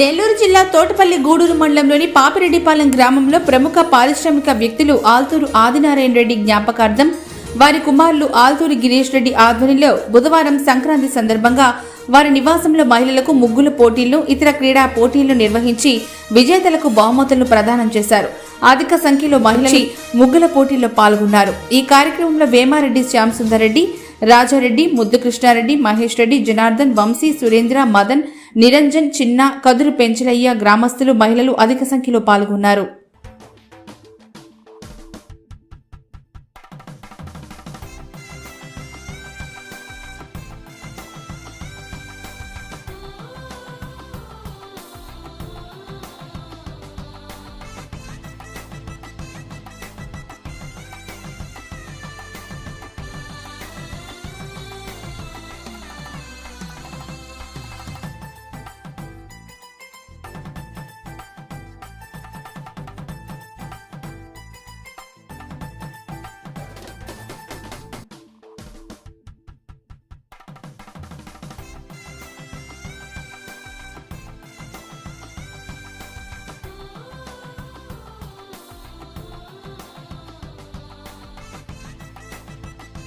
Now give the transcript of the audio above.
నెల్లూరు జిల్లా తోటపల్లి గూడూరు మండలంలోని పాపిరెడ్డిపాలెం గ్రామంలో ప్రముఖ పారిశ్రామిక వ్యక్తులు ఆల్తూరు ఆదినారాయణ రెడ్డి జ్ఞాపకార్థం వారి కుమారులు ఆల్తూరి గిరీష్ రెడ్డి ఆధ్వర్యంలో బుధవారం సంక్రాంతి సందర్భంగా వారి నివాసంలో మహిళలకు ముగ్గుల పోటీలను ఇతర క్రీడా పోటీలను నిర్వహించి విజేతలకు బహుమతులను ప్రదానం చేశారు. అధిక సంఖ్యలో మహిళలు ముగ్గుల పోటీల్లో పాల్గొన్నారు. ఈ కార్యక్రమంలో వేమారెడ్డి శ్యామ్ సుందర్ రెడ్డి, రాజారెడ్డి, ముద్దు కృష్ణారెడ్డి, మహేష్ రెడ్డి, జనార్దన్, వంశీ, సురేంద్ర, మదన్, నిరంజన్, చిన్న, కదురు పెంచలయ్య, గ్రామస్తులు, మహిళలు అధిక సంఖ్యలో పాల్గొన్నారు.